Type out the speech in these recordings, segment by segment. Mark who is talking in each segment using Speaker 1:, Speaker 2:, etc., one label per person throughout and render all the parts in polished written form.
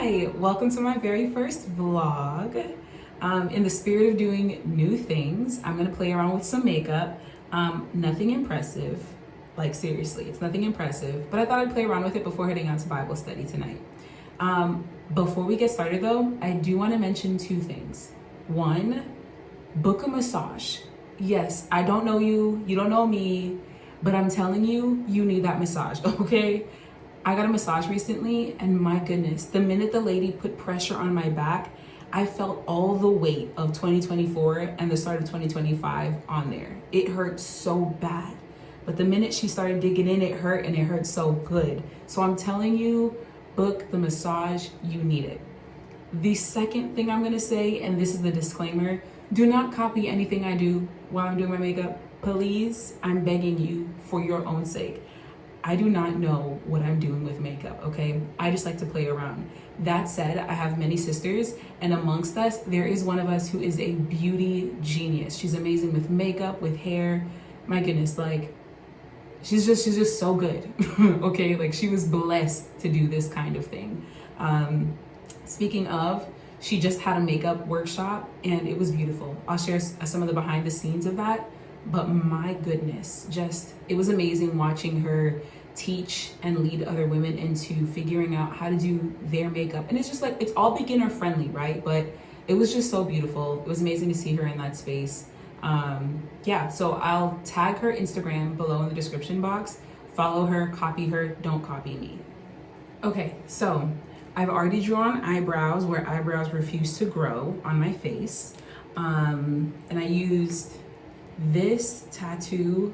Speaker 1: Hi, welcome to my very first vlog. In the spirit of doing new things, I'm gonna play around with some makeup. Nothing impressive, like seriously, it's nothing impressive, but I thought I'd play around with it before heading out to Bible study tonight. Before we get started though, I do wanna mention two things. One, book a massage. Yes, I don't know you, you don't know me, but I'm telling you, you need that massage, okay? I got a massage recently and my goodness, the minute the lady put pressure on my back, I felt all the weight of 2024 and the start of 2025 on there. It hurt so bad. But the minute she started digging in, it hurt and it hurt so good. So I'm telling you, book the massage, you need it. The second thing I'm gonna say, and this is the disclaimer, do not copy anything I do while I'm doing my makeup. Please, I'm begging you for your own sake. I do not know what I'm doing with makeup, okay? I just like to play around. That said, I have many sisters, and amongst us, there is one of us who is a beauty genius. She's amazing with makeup, with hair. My goodness, like, she's just so good, okay? Like, she was blessed to do this kind of thing. Speaking of, she just had a makeup workshop, and it was beautiful. I'll share some of the behind the scenes of that. But my goodness, it was amazing watching her teach and lead other women into figuring out how to do their makeup. And it's just like, it's all beginner friendly, right? But it was just so beautiful. It was amazing to see her in that space. Yeah, so I'll tag her Instagram below in the description box. Follow her, copy her, don't copy me. Okay, so I've already drawn eyebrows where eyebrows refuse to grow on my face. And I used this Tattoo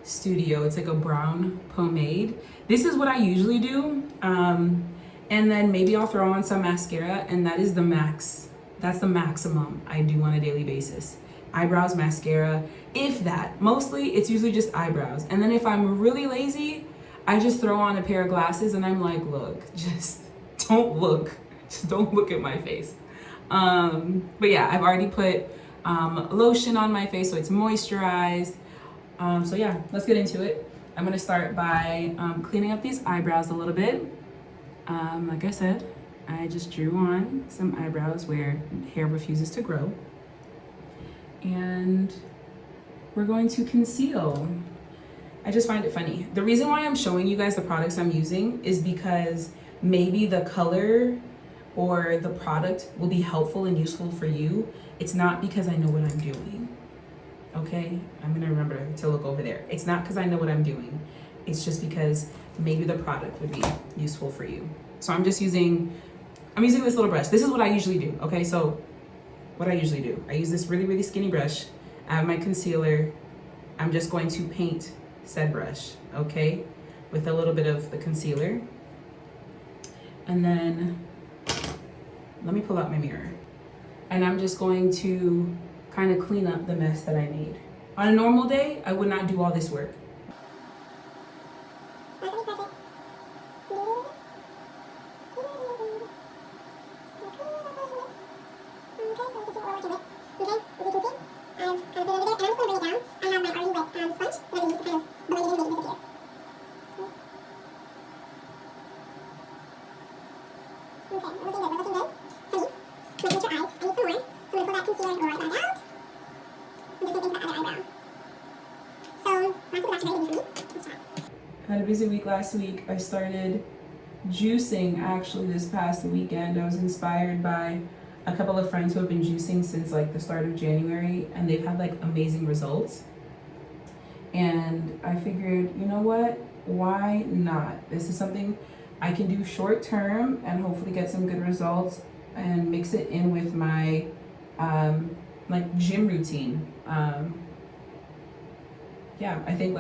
Speaker 1: Studio. It's like a brown pomade. This is what I usually do. And then maybe I'll throw on some mascara, and that is the max. That's the maximum I do on a daily basis. Eyebrows, mascara, if that. Mostly it's usually just eyebrows. And then if I'm really lazy, I just throw on a pair of glasses and I'm like, look, just don't look. Just don't look at my face. But yeah, I've already put lotion on my face so it's moisturized. So yeah, let's get into it. I'm gonna start by cleaning up these eyebrows a little bit. Like I said, I just drew on some eyebrows where hair refuses to grow. And we're going to conceal. I just find it funny. The reason why I'm showing you guys the products I'm using is because maybe the color or the product will be helpful and useful for you. It's not because I know what I'm doing, okay? I'm gonna remember to look over there. It's not because I know what I'm doing. It's just because maybe the product would be useful for you. So I'm using this little brush. This is what I usually do, okay? So what I usually do, I use this really, really skinny brush. I have my concealer. I'm just going to paint said brush, okay? With a little bit of the concealer. And then let me pull out my mirror. And I'm just going to kind of clean up the mess that I made. On a normal day, I would not do all this work. I had a busy week last week. I started juicing actually this past weekend. I was inspired by a couple of friends who have been juicing since like the start of January, and they've had like amazing results. And I figured, you know what? Why not? This is something I can do short term and hopefully get some good results and mix it in with my like gym routine. Yeah, I think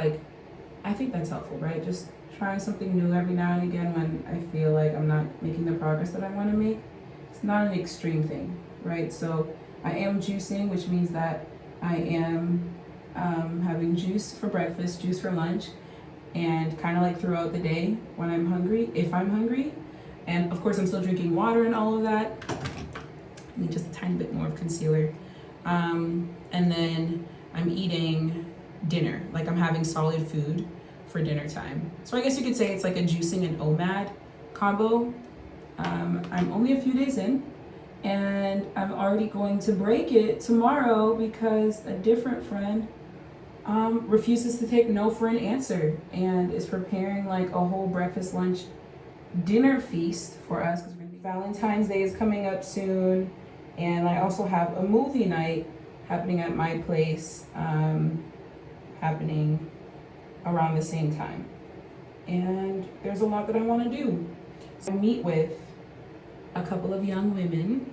Speaker 1: that's helpful, right? Just trying something new every now and again when I feel like I'm not making the progress that I want to make. It's not an extreme thing, right? So I am juicing, which means that I am having juice for breakfast, juice for lunch, and kind of like throughout the day when I'm hungry, if I'm hungry. And of course I'm still drinking water and all of that. I need just a tiny bit more of concealer. And then I'm eating dinner, like I'm having solid food for dinner time. So I guess you could say it's like a juicing and OMAD combo. I'm only a few days in, and I'm already going to break it tomorrow because a different friend refuses to take no for an answer and is preparing like a whole breakfast, lunch, dinner feast for us because Valentine's Day is coming up soon, and I also have a movie night happening at my place, happening around the same time. And there's a lot that I want to do. So I meet with a couple of young women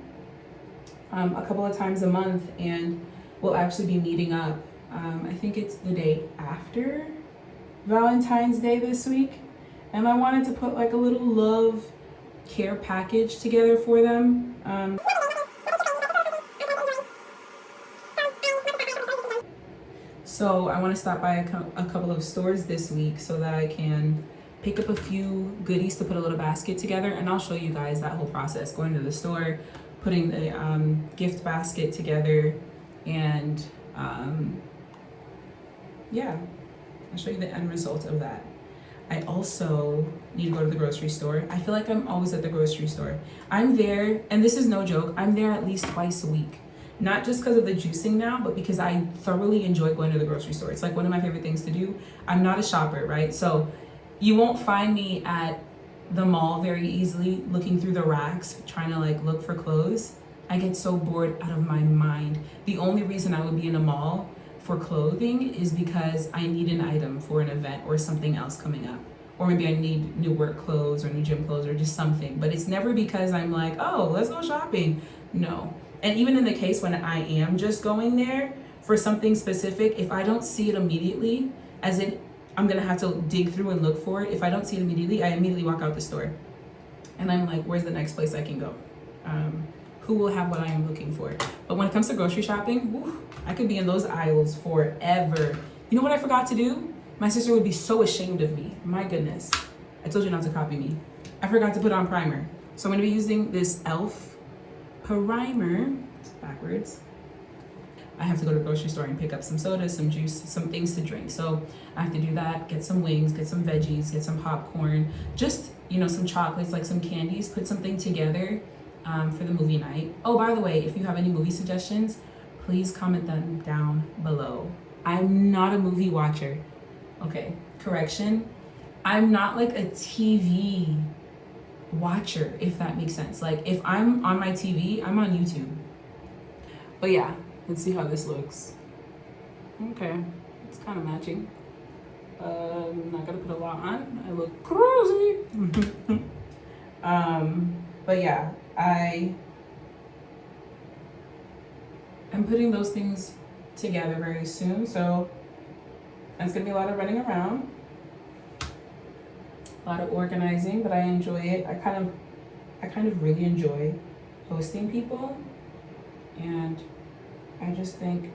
Speaker 1: a couple of times a month, and we'll actually be meeting up. I think it's the day after Valentine's Day this week, and I wanted to put like a little love care package together for them. So I want to stop by a couple of stores this week so that I can pick up a few goodies to put a little basket together, and I'll show you guys that whole process, going to the store, putting the gift basket together, and yeah, I'll show you the end result of that. I also need to go to the grocery store. I feel like I'm always at the grocery store. I'm there, and this is no joke, I'm there at least twice a week. Not just because of the juicing now, but because I thoroughly enjoy going to the grocery store. It's like one of my favorite things to do. I'm not a shopper, right? So you won't find me at the mall very easily looking through the racks, trying to like look for clothes. I get so bored out of my mind. The only reason I would be in a mall for clothing is because I need an item for an event or something else coming up. Or maybe I need new work clothes or new gym clothes or just something. But it's never because I'm like, oh, let's go shopping. No. And even in the case when I am just going there for something specific, if I don't see it immediately, as in I'm gonna have to dig through and look for it. If I don't see it immediately, I immediately walk out the store. And I'm like, where's the next place I can go? Who will have what I am looking for? But when it comes to grocery shopping, whew, I could be in those aisles forever. You know what I forgot to do? My sister would be so ashamed of me. My goodness. I told you not to copy me. I forgot to put on primer. So I'm gonna be using this e.l.f. primer. It's backwards. I have to go to the grocery store and pick up some soda, some juice, some things to drink. So I have to do that, get some wings, get some veggies, get some popcorn, just, some chocolates, like some candies, put something together for the movie night. Oh, by the way, if you have any movie suggestions, please comment them down below. I'm not a movie watcher. Okay, correction. I'm not like a TV watcher, if that makes sense. Like if I'm on my TV, I'm on YouTube. But yeah, let's see how this looks. Okay, it's kind of matching. I'm not gonna put a lot on. I look crazy. But yeah, I am putting those things together very soon. So it's gonna be a lot of running around, a lot of organizing, but I enjoy it. I kind of really enjoy hosting people, and I just think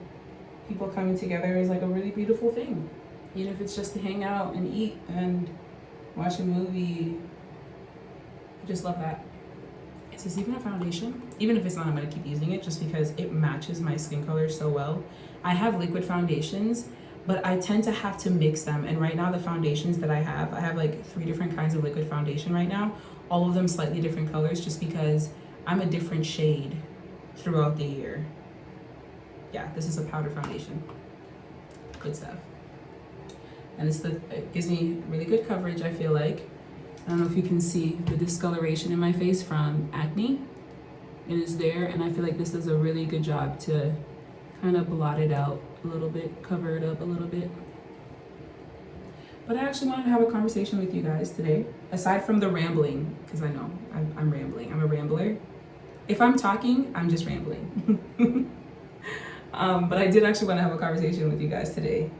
Speaker 1: people coming together is like a really beautiful thing. Even if it's just to hang out and eat and watch a movie, I just love that. Is this even a foundation? Even if it's not, I'm gonna keep using it just because it matches my skin color so well. I have liquid foundations, but I tend to have to mix them. And right now the foundations that I have like 3 different kinds of liquid foundation right now, all of them slightly different colors just because I'm a different shade throughout the year. Yeah, this is a powder foundation. Good stuff. And it gives me really good coverage, I feel like. I don't know if you can see the discoloration in my face from acne. It is there, and I feel like this does a really good job to kind of blot it out a little bit, cover it up a little bit. But I actually wanted to have a conversation with you guys today, aside from the rambling, because I know I'm rambling. I'm a rambler. If I'm talking, I'm just rambling. But I did actually want to have a conversation with you guys today,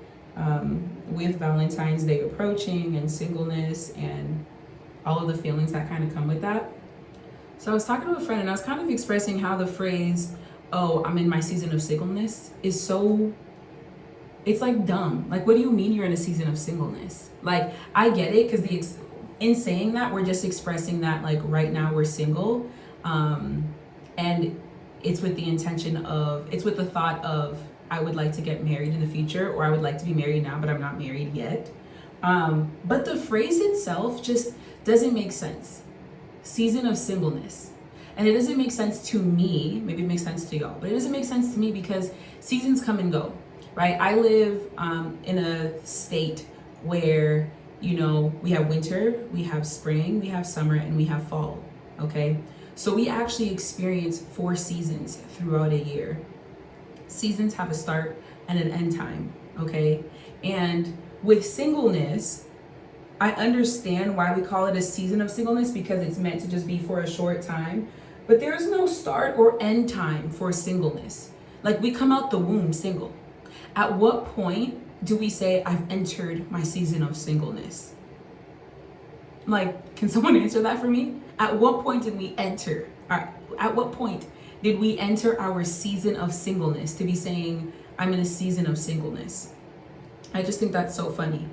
Speaker 1: with Valentine's Day approaching and singleness and all of the feelings that kind of come with that. So I was talking to a friend and I was kind of expressing how the phrase, oh, I'm in my season of singleness is so, it's like dumb. Like, what do you mean you're in a season of singleness? Like, I get it, because in saying that, we're just expressing that like right now we're single. And it's with the intention of, it's with the thought of, I would like to get married in the future, or I would like to be married now, but I'm not married yet. But the phrase itself just doesn't make sense. season of singleness. And it doesn't make sense to me, maybe it makes sense to y'all, but it doesn't make sense to me because seasons come and go, right? I live in a state where, we have winter, we have spring, we have summer, and we have fall, okay? So we actually experience 4 seasons throughout a year. Seasons have a start and an end time, okay? And with singleness, I understand why we call it a season of singleness because it's meant to just be for a short time. But there's no start or end time for singleness. Like, we come out the womb single. At what point do we say, I've entered my season of singleness? Like, can someone answer that for me? At what point did we enter? At what point did we enter our season of singleness to be saying, I'm in a season of singleness? I just think that's so funny.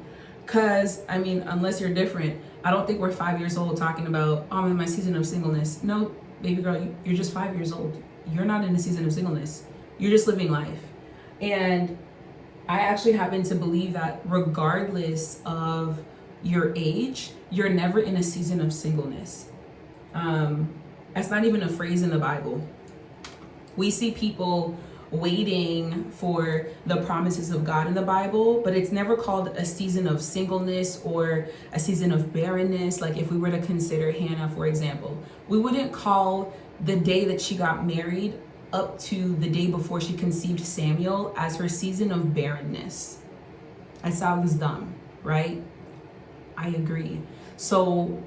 Speaker 1: Because, unless you're different, I don't think we're 5 years old talking about, I'm in my season of singleness. No, baby girl, you're just 5 years old. You're not in a season of singleness. You're just living life. And I actually happen to believe that regardless of your age, you're never in a season of singleness. That's not even a phrase in the Bible. We see people waiting for the promises of God in the Bible, but it's never called a season of singleness or a season of barrenness. Like, if we were to consider Hannah, for example, we wouldn't call the day that she got married up to the day before she conceived Samuel as her season of barrenness. That sounds dumb, right? I agree. So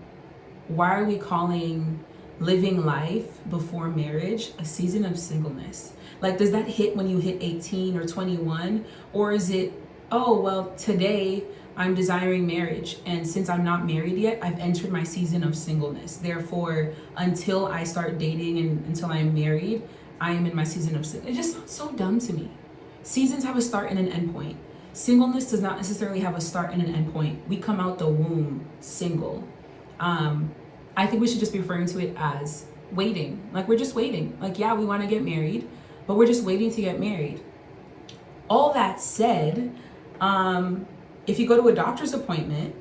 Speaker 1: why are we calling living life before marriage a season of singleness? Like, does that hit when you hit 18 or 21? Or is it, oh, well, today I'm desiring marriage, and since I'm not married yet, I've entered my season of singleness. Therefore, until I start dating and until I'm married, I am in my season of singleness. It just sounds so dumb to me. Seasons have a start and an end point. Singleness does not necessarily have a start and an end point. We come out the womb single. I think we should just be referring to it as waiting. Like, we're just waiting. Like, yeah, we want to get married, but we're just waiting to get married. All that said, if you go to a doctor's appointment,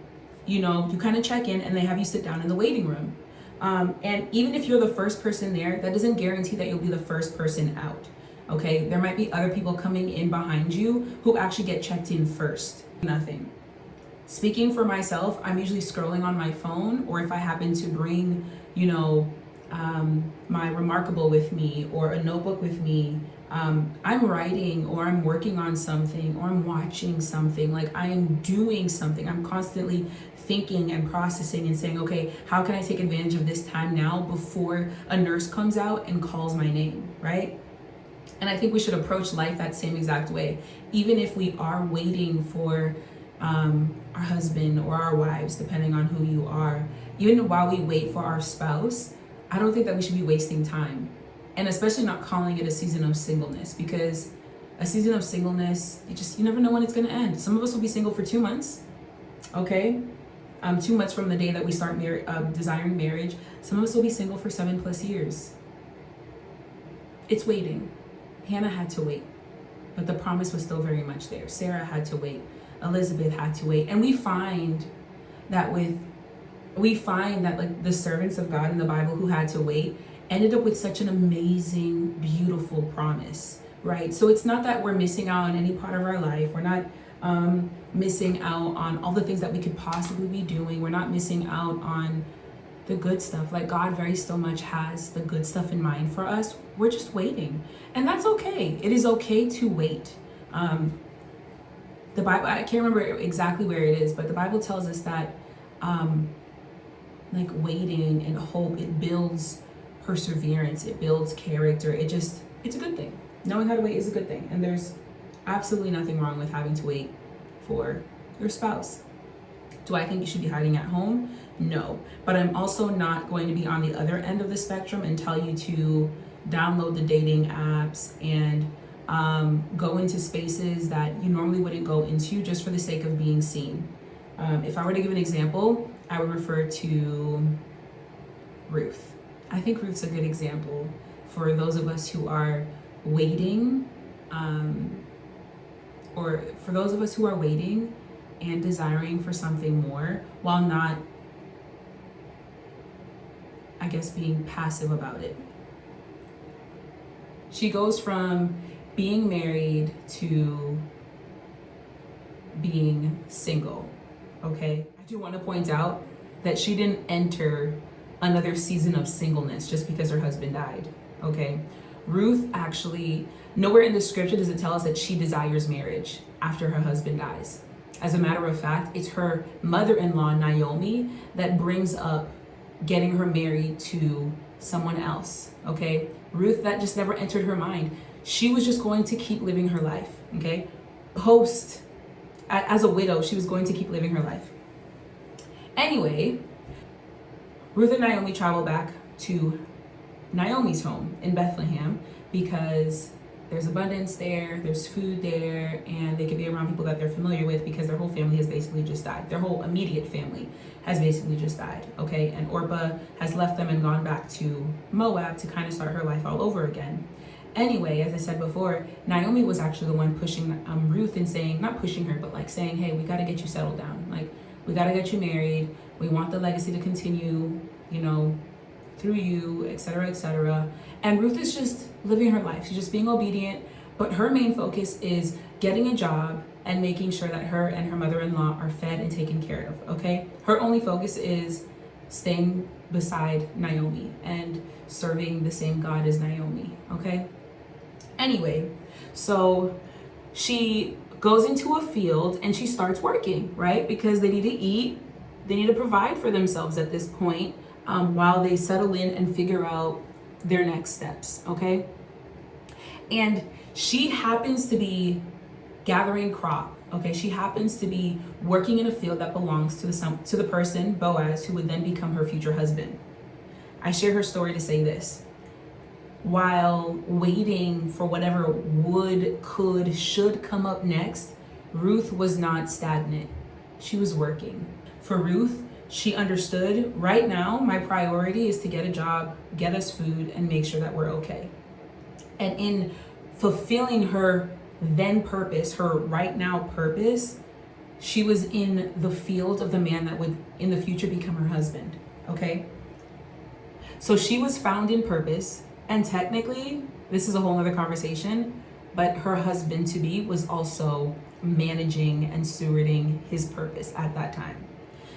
Speaker 1: you kind of check in and they have you sit down in the waiting room. And even if you're the first person there, that doesn't guarantee that you'll be the first person out. Okay, there might be other people coming in behind you who actually get checked in first. Nothing. Speaking for myself, I'm usually scrolling on my phone, or if I happen to bring, my Remarkable with me or a notebook with me, I'm writing or I'm working on something or I'm watching something. Like, I am doing something. I'm constantly thinking and processing and saying, okay, how can I take advantage of this time now before a nurse comes out and calls my name, right? And I think we should approach life that same exact way. Even if we are waiting for our husband or our wives, depending on who you are, even while we wait for our spouse, I don't think that we should be wasting time. And especially not calling it a season of singleness, because a season of singleness, you never know when it's going to end. Some of us will be single for 2 months, okay? 2 months from the day that we start desiring marriage. Some of us will be single for 7+ years. It's waiting. Hannah had to wait, but the promise was still very much there. Sarah had to wait. Elizabeth had to wait. And we find that like the servants of God in the Bible who had to wait ended up with such an amazing, beautiful promise, right? So it's not that we're missing out on any part of our life. We're not missing out on all the things that we could possibly be doing. We're not missing out on the good stuff. Like, God very so much has the good stuff in mind for us. We're just waiting, and that's okay. It is okay to wait. The Bible, I can't remember exactly where it is, but the Bible tells us that like, waiting and hope, it builds perseverance, it builds character. It's a good thing. Knowing how to wait is a good thing, and there's absolutely nothing wrong with having to wait for your spouse. Do I think you should be hiding at home? No, but I'm also not going to be on the other end of the spectrum and tell you to download the dating apps and go into spaces that you normally wouldn't go into just for the sake of being seen. If I were to give an example, I would refer to Ruth. I think Ruth's a good example for those of us who are waiting, or for those of us who are waiting and desiring for something more, while not, I guess, being passive about it. She goes from being married to being single, okay? I do want to point out that she didn't enter another season of singleness just because her husband died, okay? Ruth actually, nowhere in the scripture does it tell us that she desires marriage after her husband dies. As a matter of fact, it's her mother-in-law, Naomi, that brings up getting her married to someone else, okay? Ruth, that just never entered her mind. She was just going to keep living her life, okay? As a widow, she was going to keep living her life. Anyway, Ruth and Naomi travel back to Naomi's home in Bethlehem because there's abundance there, there's food there, and they can be around people that they're familiar with because their whole family has basically just died. Their whole immediate family has basically just died, okay? And Orpah has left them and gone back to Moab to kind of start her life all over again. Anyway, as I said before, Naomi was actually the one pushing Ruth and saying, not pushing her, but like saying, hey, we got to get you settled down. Like, we got to get you married. We want the legacy to continue, you know, through you, etc., etc. And Ruth is just living her life. She's just being obedient, but her main focus is getting a job and making sure that her and her mother-in-law are fed and taken care of, okay? Her only focus is staying beside Naomi and serving the same God as Naomi, okay? Anyway, so she goes into a field and she starts working, right? Because they need to eat, they need to provide for themselves at this point, while they settle in and figure out their next steps, okay? And she happens to be gathering crop, okay? She happens to be working in a field that belongs to the person, Boaz, who would then become her future husband. I share her story to say this. While waiting for whatever would, could, should come up next, Ruth was not stagnant. She was working. For Ruth, she understood, right now, my priority is to get a job, get us food, and make sure that we're okay. And in fulfilling her then purpose, her right now purpose, she was in the field of the man that would in the future become her husband, okay? So she was found in purpose, and technically, this is a whole other conversation, but her husband-to-be was also managing and stewarding his purpose at that time.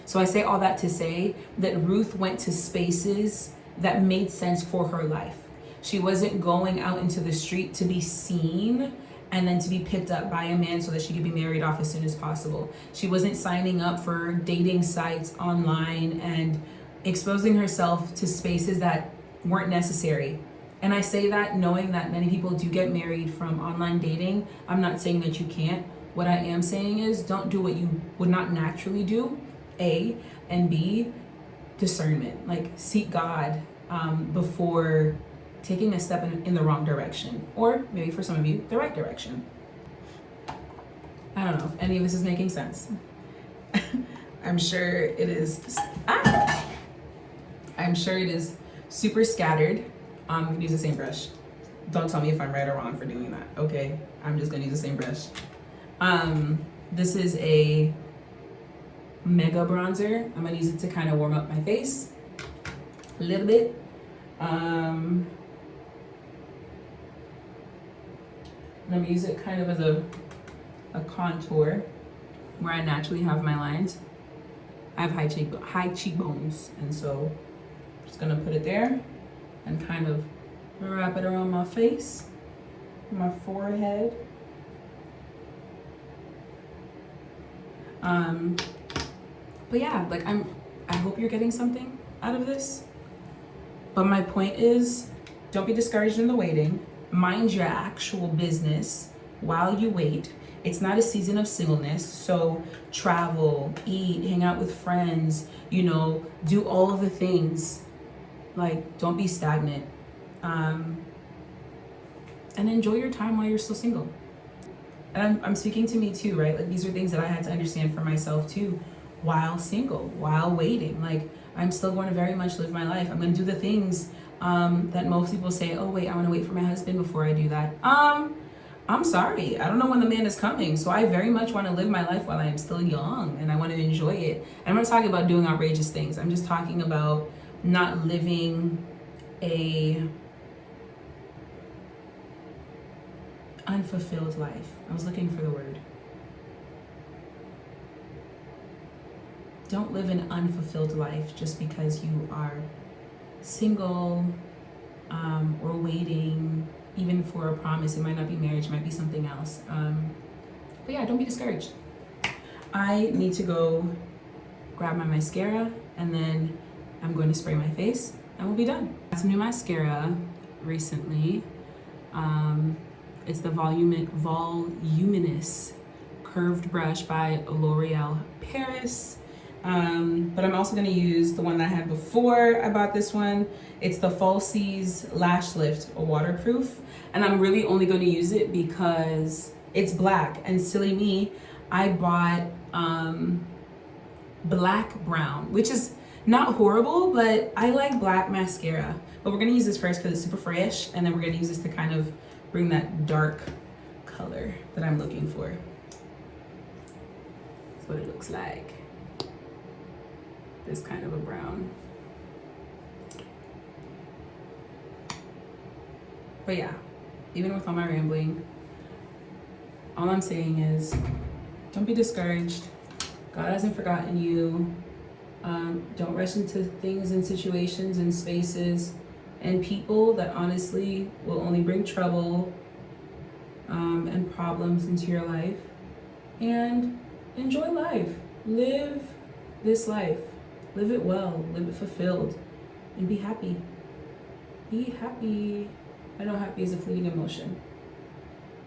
Speaker 1: So I say all that to say that Ruth went to spaces that made sense for her life. She wasn't going out into the street to be seen and then to be picked up by a man so that she could be married off as soon as possible. She wasn't signing up for dating sites online and exposing herself to spaces that weren't necessary. And I say that knowing that many people do get married from online dating. I'm not saying that you can't. What I am saying is don't do what you would not naturally do, A, and B, discernment. Like, seek God before taking a step in the wrong direction, or maybe for some of you, the right direction. I don't know if any of this is making sense. I'm sure it is. I'm sure it is super scattered. I'm gonna use the same brush. Don't tell me if I'm right or wrong for doing that, okay? I'm just gonna use the same brush. This is a mega bronzer. I'm gonna use it to kind of warm up my face a little bit. I'm gonna use it kind of as a contour where I naturally have my lines. I have high cheekbones, and so I'm just gonna put it there and kind of wrap it around my face, my forehead. But yeah, like I hope you're getting something out of this. But my point is, don't be discouraged in the waiting. Mind your actual business while you wait. It's not a season of singleness, so travel, eat, hang out with friends, you know, do all of the things. Like, don't be stagnant. And enjoy your time while you're still single. And I'm speaking to me too, right? Like, these are things that I had to understand for myself too, while single, while waiting. Like, I'm still going to very much live my life. I'm going to do the things that most people say, oh wait, I want to wait for my husband before I do that. I'm sorry, I don't know when the man is coming. So I very much want to live my life while I am still young, and I want to enjoy it. And I'm not talking about doing outrageous things. I'm just talking about not living a unfulfilled life. I was looking for the word. Don't live an unfulfilled life just because you are single, or waiting even for a promise. It might not be marriage, it might be something else. But yeah, don't be discouraged. I need to go grab my mascara, and then I'm going to spray my face and we'll be done. I got some new mascara recently. It's the Voluminous Curved Brush by L'Oreal Paris. But I'm also gonna use the one that I had before I bought this one. It's the Falsies Lash Lift Waterproof. And I'm really only gonna use it because it's black, and silly me, I bought black brown, which is not horrible, but I like black mascara. But we're gonna use this first because it's super fresh, and then we're gonna use this to kind of bring that dark color that I'm looking for. That's what it looks like. This kind of a brown. But yeah, even with all my rambling, all I'm saying is don't be discouraged. God hasn't forgotten you. Don't rush into things and situations and spaces and people that honestly will only bring trouble and problems into your life. And enjoy life. Live this life. Live it well, live it fulfilled, and be happy. Be happy. I know happy is a fleeting emotion,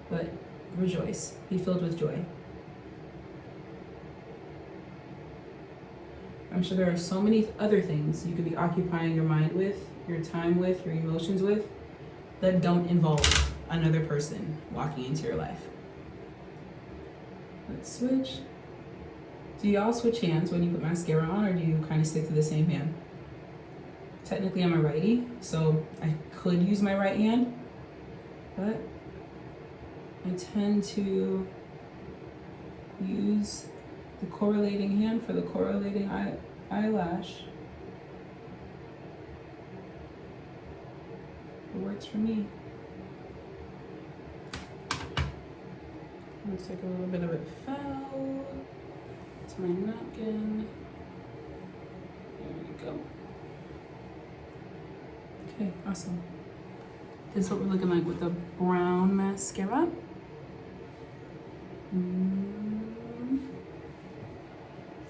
Speaker 1: but rejoice. Be filled with joy. I'm sure there are so many other things you could be occupying your mind with, your time with, your emotions with, that don't involve another person walking into your life. Let's switch. Do y'all switch hands when you put mascara on, or do you kind of stick to the same hand? Technically I'm a righty, so I could use my right hand, but I tend to use the correlating hand for the correlating eyelash. It works for me. Looks like a little bit of it fell. It's my napkin. There we go. Okay, awesome. This is what we're looking like with the brown mascara. And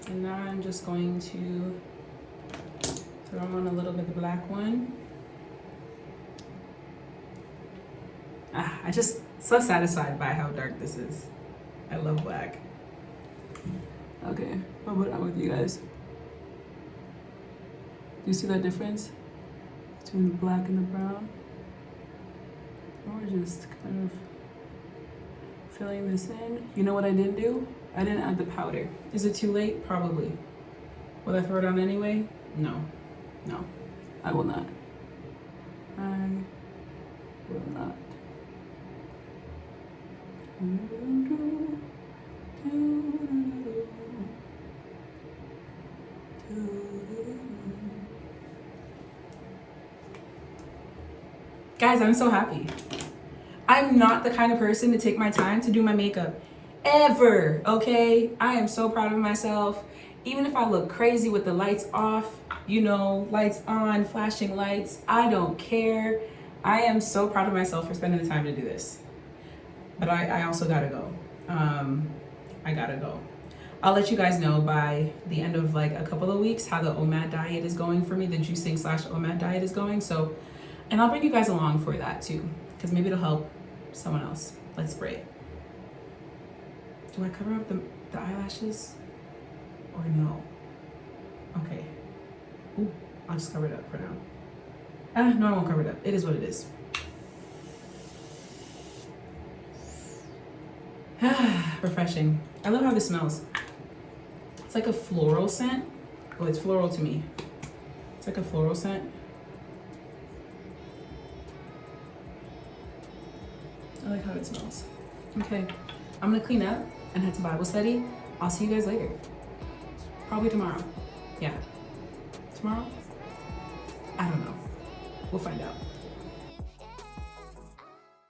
Speaker 1: now I'm just going to throw on a little bit of the black one. I'm just so satisfied by how dark this is. I love black. Okay, I'll put it on with you guys. Do you see that difference between the black and the brown? Or just kind of filling this in. You know what I didn't do? I didn't add the powder. Is it too late? Probably. Will I throw it on anyway? No. No, I will not. I will not. Guys, I'm so happy. I'm not the kind of person to take my time to do my makeup ever, okay? I am so proud of myself. Even if I look crazy with the lights off, you know, lights on, flashing lights, I don't care. I am so proud of myself for spending the time to do this. But I also gotta go. I gotta go. I'll let you guys know by the end of like a couple of weeks how the OMAD diet is going for me, the juicing / OMAD diet is going. So, and I'll bring you guys along for that too, because maybe it'll help someone else. Let's spray it. Do I cover up the eyelashes or no? Okay. Ooh, I'll just cover it up for now. No, I won't cover it up. It is what it is. Refreshing. I love how this smells. It's like a floral scent. Oh, it's floral to me. It's like a floral scent. I like how it smells. Okay, I'm gonna clean up and head to Bible study. I'll see you guys later. Probably tomorrow. Yeah. Tomorrow? I don't know. We'll find out.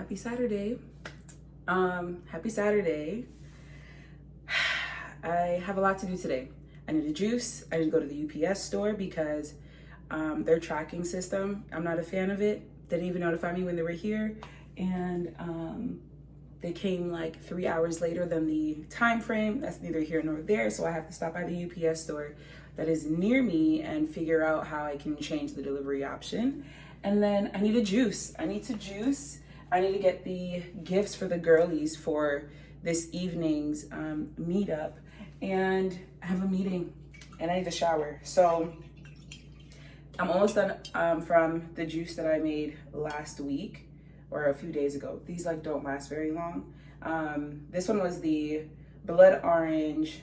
Speaker 1: Happy Saturday. Happy Saturday. I have a lot to do today. I need a juice. I need to go to the UPS store because their tracking system, I'm not a fan of it. They didn't even notify me when they were here. And they came like 3 hours later than the time frame. That's neither here nor there. So I have to stop by the UPS store that is near me and figure out how I can change the delivery option. And then I need a juice. I need to juice. I need to get the gifts for the girlies for this evening's meetup. And I have a meeting and I need to shower. So I'm almost done from the juice that I made last week or a few days ago. These like don't last very long. This one was the blood orange,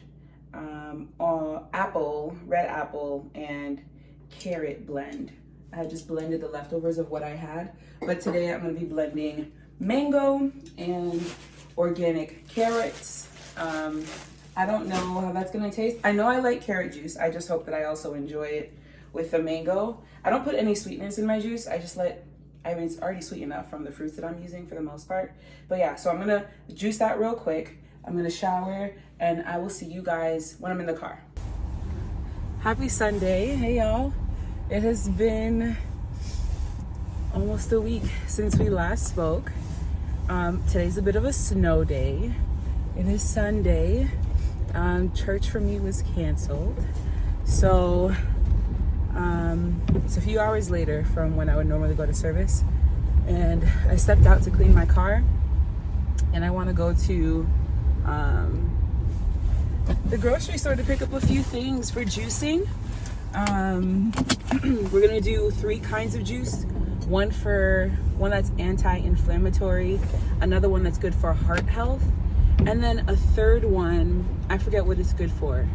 Speaker 1: apple, red apple, and carrot blend. I had just blended the leftovers of what I had, but today I'm gonna be blending mango and organic carrots. I don't know how that's gonna taste. I know I like carrot juice. I just hope that I also enjoy it with the mango. I don't put any sweeteners in my juice. I mean, it's already sweet enough from the fruits that I'm using for the most part. But yeah, so I'm gonna juice that real quick. I'm gonna shower and I will see you guys when I'm in the car. Happy Sunday. Hey y'all. It has been almost a week since we last spoke. Today's a bit of a snow day. It is Sunday. Church for me was canceled. So it's a few hours later from when I would normally go to service. And I stepped out to clean my car. And I want to go to the grocery store to pick up a few things for juicing. We're gonna do 3 kinds of juice. One that's anti-inflammatory, another one that's good for heart health, and then a third one, I forget what it's good for.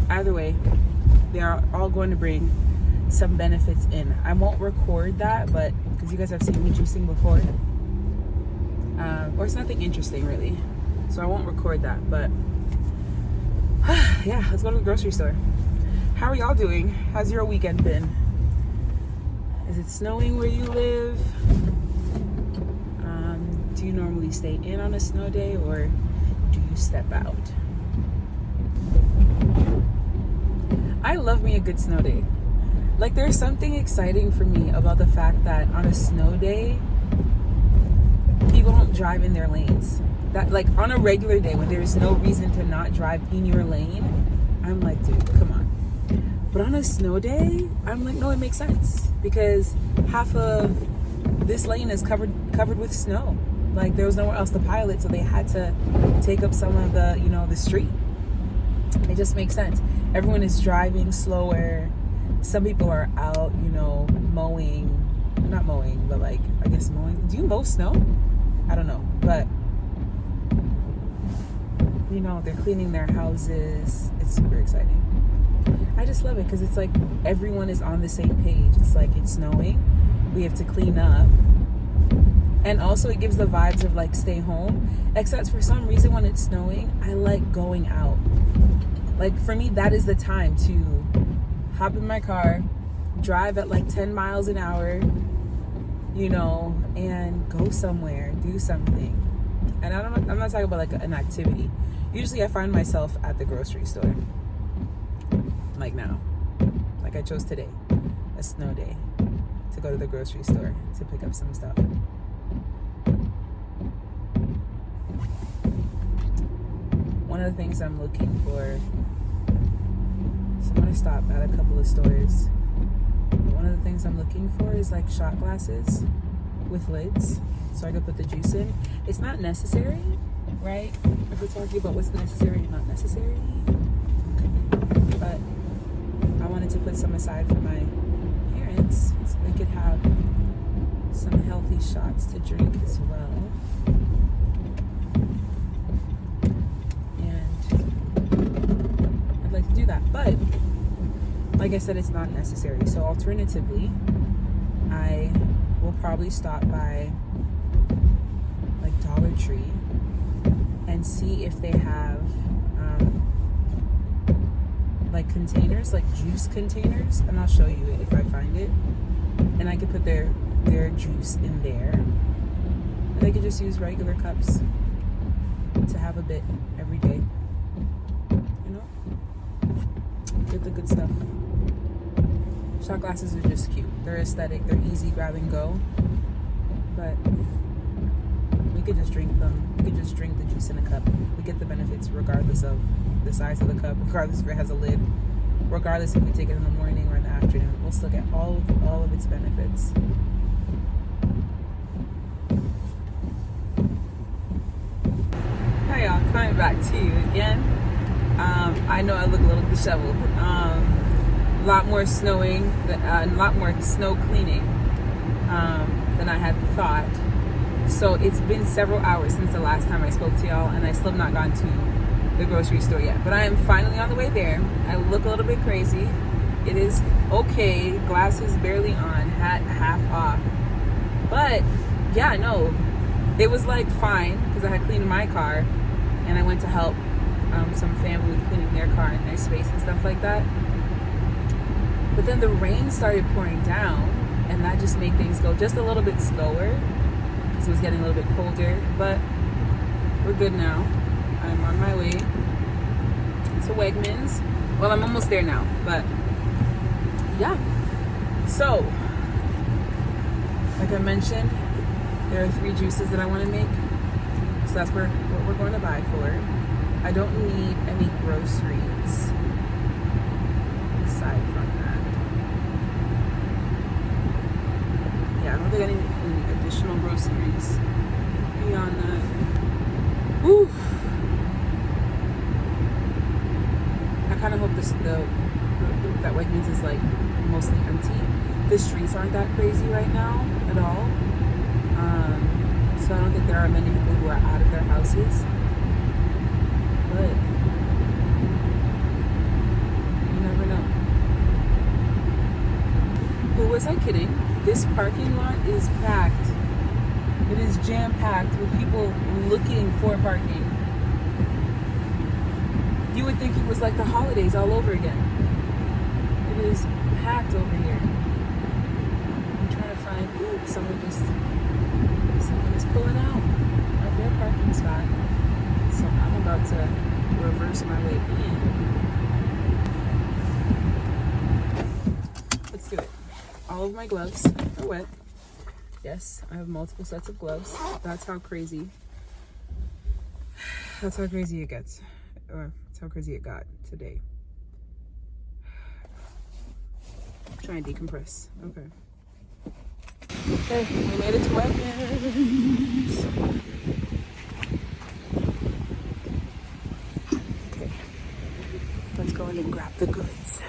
Speaker 1: Either way, they are all going to bring some benefits in. I won't record that, but because you guys have seen me juicing before, or it's nothing interesting really, so I won't record that, but yeah, let's go to the grocery store. How are y'all doing? How's your weekend been? Is it snowing where you live? Do you normally stay in on a snow day or do you step out? I love me a good snow day. Like there's something exciting for me about the fact that on a snow day, people don't drive in their lanes. That like on a regular day when there's no reason to not drive in your lane, I'm like, dude, come on. But on a snow day, I'm like, no, it makes sense because half of this lane is covered with snow. Like there was nowhere else to pilot, so they had to take up some of the, the street. It just makes sense. Everyone is driving slower. Some people are out, mowing. Not mowing, but like, I guess mowing. Do you mow snow? I don't know, but they're cleaning their houses. It's super exciting. I just love it because it's like everyone is on the same page. It's like it's snowing. We have to clean up. And also it gives the vibes of like stay home. Except for some reason when it's snowing, I like going out. Like for me, that is the time to hop in my car, drive at like 10 miles an hour, and go somewhere, do something. And I'm not talking about like an activity. Usually I find myself at the grocery store. Like now, like I chose today, a snow day, to go to the grocery store to pick up some stuff. One of the things I'm looking for, so I'm gonna stop at a couple of stores. One of the things I'm looking for is like shot glasses with lids, so I can put the juice in. It's not necessary, right? If we're talking about what's necessary and not necessary, but I wanted to put some aside for my parents so they could have some healthy shots to drink as well. And I'd like to do that, but like I said, it's not necessary. So alternatively, I will probably stop by like Dollar Tree and see if they have like containers, like juice containers, and I'll show you it if I find it. And I could put their juice in there. And they could just use regular cups to have a bit every day. You know? Get the good stuff. Shot glasses are just cute. They're aesthetic. They're easy grab and go. But we could just drink them. We could just drink the juice in a cup. We get the benefits regardless of the size of the cup, regardless if it has a lid, regardless if we take it in the morning or in the afternoon. We'll still get all of its benefits. Hi y'all, coming back to you again. I know I look a little disheveled. A lot more snowing, a lot more snow cleaning than I had thought. So it's been several hours since the last time I spoke to y'all, and I still have not gone to the grocery store yet. But I am finally on the way there. I look a little bit crazy. It is okay. Glasses barely on, hat half off. But yeah, no, it was like fine because I had cleaned my car, and I went to help some family with cleaning their car and their space and stuff like that. But then the rain started pouring down, and that just made things go just a little bit slower because it was getting a little bit colder. But we're good now. I'm on my way to Wegmans. Well, I'm almost there now, but yeah. So, like I mentioned, there are 3 juices that I want to make. So that's what we're going to buy for. I don't need any groceries aside from that. Yeah, I don't think I need any additional groceries beyond that. Woo! I kind of hope that Wegmans is like mostly empty. The streets aren't that crazy right now at all. So I don't think there are many people who are out of their houses. But you never know. Who was I kidding? This parking lot is packed. It is jam-packed with people looking for parking. You would think it was like the holidays all over again. It is packed over here. I'm trying to find, someone is pulling out of their parking spot. So I'm about to reverse my way in. Let's do it. All of my gloves are wet. Yes, I have multiple sets of gloves. That's how crazy it gets. Or that's how crazy it got today. Try and decompress. Okay. Okay, we made it to Wegmans. Okay, let's go in and grab the goods.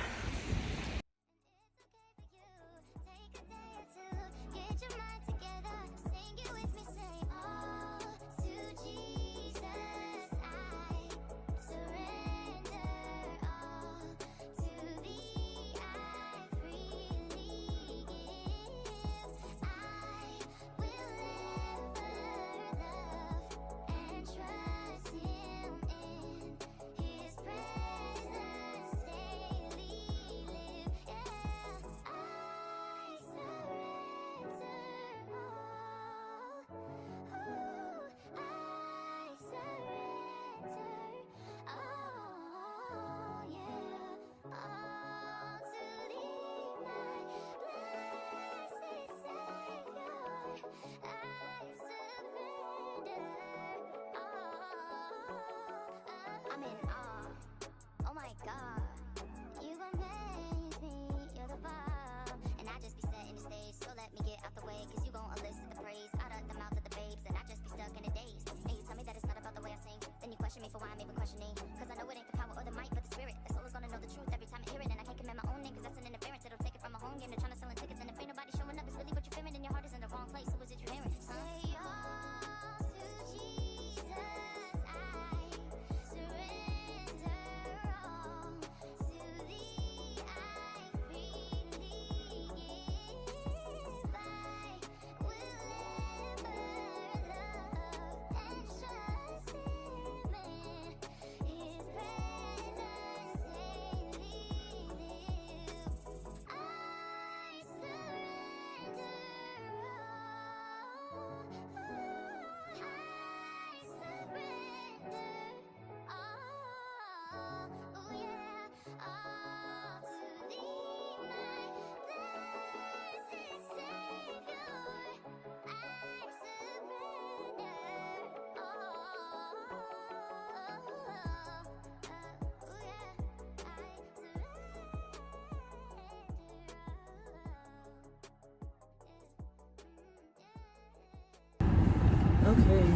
Speaker 1: Okay,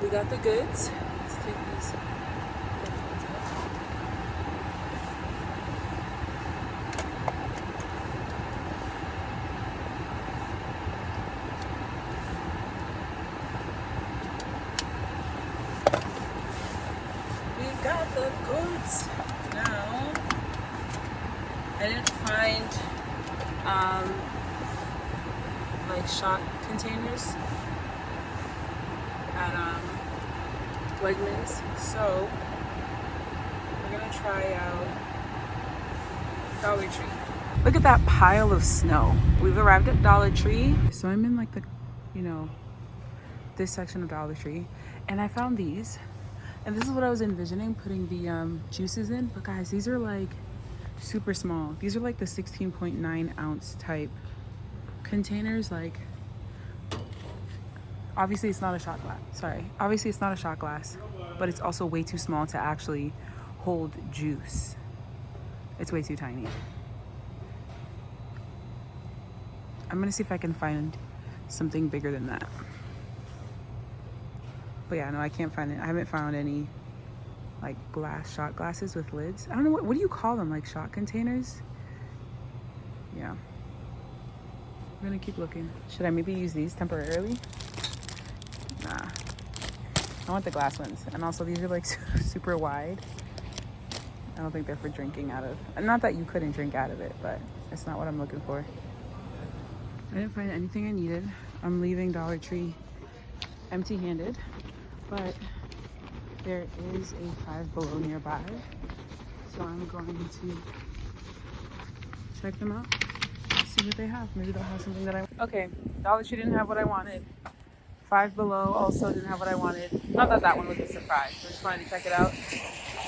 Speaker 1: we got the goods. Let's take these headphones out. We got the goods. Now, I didn't find like shot containers at Wegmans, so we're gonna try out Dollar Tree. Look at that pile of snow. We've arrived at Dollar Tree. So I'm in like the, you know, this section of Dollar Tree, and I found these, and this is what I was envisioning putting the juices in, but guys, these are like super small. These are like the 16.9 ounce type containers. Like, obviously it's not a shot glass. Sorry. Obviously it's not a shot glass, but it's also way too small to actually hold juice. It's way too tiny. I'm gonna see if I can find something bigger than that. But yeah, no, I can't find it. I haven't found any like shot glasses with lids. I don't know, what do you call them? Like shot containers? Yeah. I'm gonna keep looking. Should I maybe use these temporarily? Nah. I want the glass ones. And also these are like super wide. I don't think they're for drinking out of. Not that you couldn't drink out of it, but it's not what I'm looking for. I didn't find anything I needed. I'm leaving Dollar Tree empty-handed, but there is a Five Below nearby, so I'm going to check them out, see what they have. Maybe they'll have something that I... Okay, Dollar Tree didn't have what I wanted. Five Below also didn't have what I wanted. Not that that one was a surprise, I just wanted to check it out.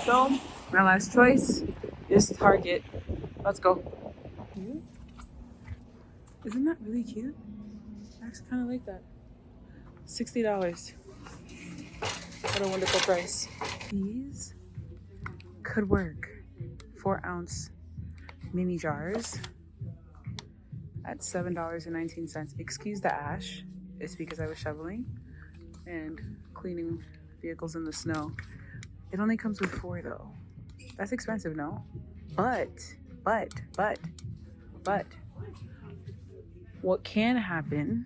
Speaker 1: So my last choice is Target. Let's go. Isn't that really cute? I actually kind of like that. $60. What a wonderful price. These could work. 4-ounce mini jars at $7.19. Excuse the ash. It's because I was shoveling and cleaning vehicles in the snow. It only comes with 4 though. That's expensive, no? But what can happen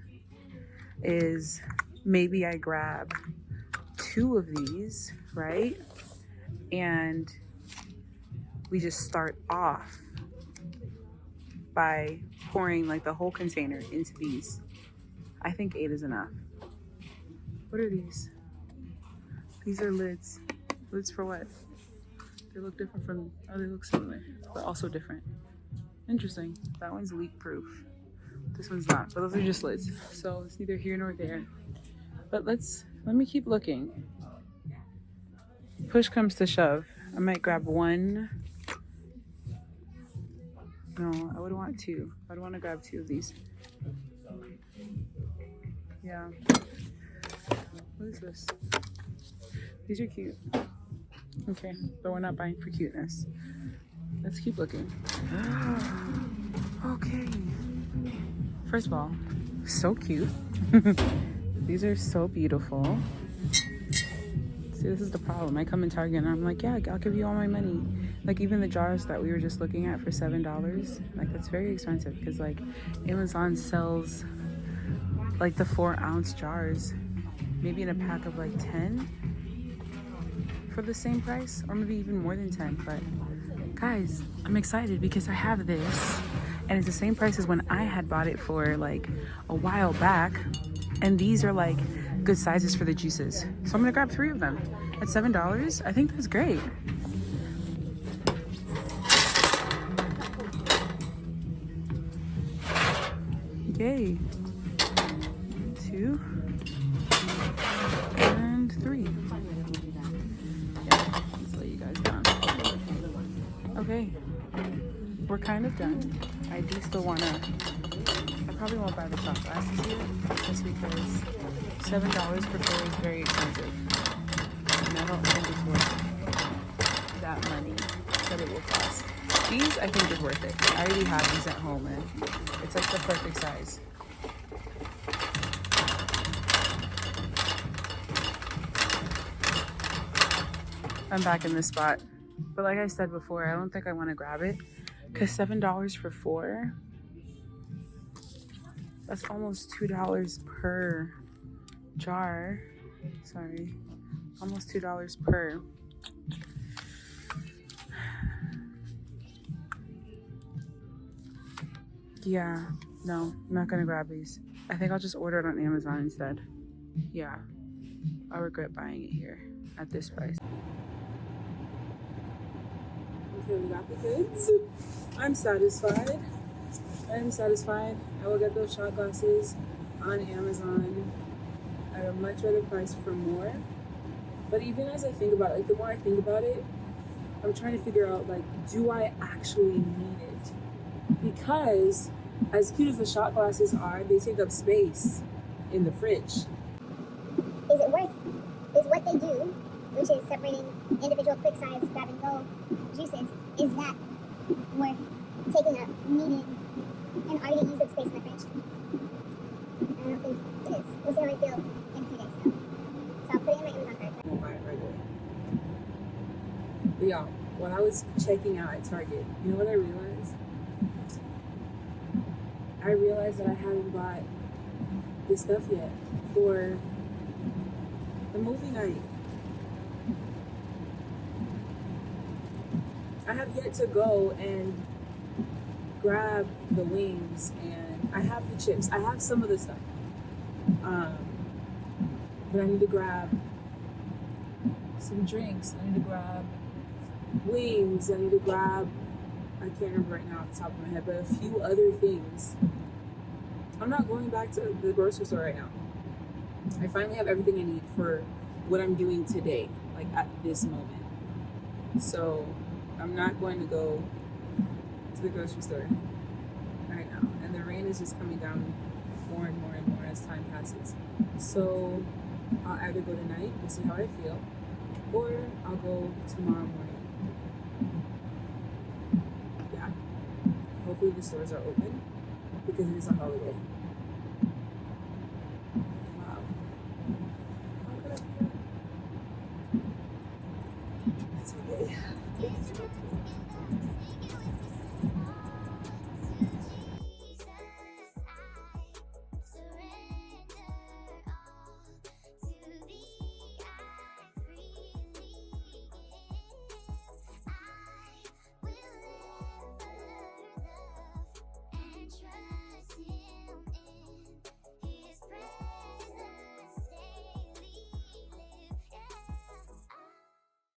Speaker 1: is maybe I grab 2 of these, right? And we just start off by pouring like the whole container into these. I think 8 is enough. What are these? These are lids. Lids for what? They look different from, oh, they look similar, but also different. Interesting. That one's leak proof. This one's not, but those are just lids. So it's neither here nor there. But let me keep looking. Push comes to shove. I might grab 1. No, I would want 2. I'd want to grab 2 of these. Yeah. What is this? These are cute. Okay, but we're not buying for cuteness. Let's keep looking. Okay. First of all, so cute. These are so beautiful. See, this is the problem. I come in Target and I'm like, yeah, I'll give you all my money. Like even the jars that we were just looking at for $7, like that's very expensive because like Amazon sells like the 4-ounce jars, maybe in a pack of like 10 for the same price, or maybe even more than 10. But guys, I'm excited because I have this and it's the same price as when I had bought it for like a while back. And these are like good sizes for the juices. So I'm gonna grab 3 of them at $7. I think that's great. Yay. 2 and 3. Yeah, let's lay you guys down. Okay, we're kind of done. I do still wanna, I probably won't buy the shot glasses here just because $7 per pair is very expensive. And I don't think it's worth that money that it will cost. These I think is worth it. I already have these at home and it's like the perfect size. I'm back in this spot. But like I said before, I don't think I want to grab it because $7 for 4, that's almost $2 per jar. Sorry, almost $2 per. Yeah, no, I'm not gonna grab these. I think I'll just order it on Amazon instead. Yeah, I regret buying it here at this price. Okay, we got the goods. I'm satisfied. I'm satisfied. I will get those shot glasses on Amazon at a much better price for more. But even as I think about it, like the more I think about it, I'm trying to figure out, like, do I actually need it? Because as cute as the shot glasses are, they take up space in the fridge.
Speaker 2: Is it worth, is what they do, which is separating individual quick size grab and go juices, is that worth taking up needed and already used up space in the fridge? And I don't think it is. We'll see how I feel in a few days though. So I'll put it in my Amazon cart.
Speaker 1: I won't buy it right away. But y'all, when I was checking out at Target, you know what I realized? I realized that I haven't bought this stuff yet for the movie night. I have yet to go and grab the wings, and I have the chips. I have some of the stuff. But I need to grab some drinks. I need to grab wings. I need to grab, I can't remember right now off the top of my head, but a few other things. I'm not going back to the grocery store right now. I finally have everything I need for what I'm doing today, like at this moment. So I'm not going to go to the grocery store right now. And the rain is just coming down more and more and more as time passes. So I'll either go tonight and see how I feel, or I'll go tomorrow morning. Yeah. Hopefully the stores are open because it is a holiday.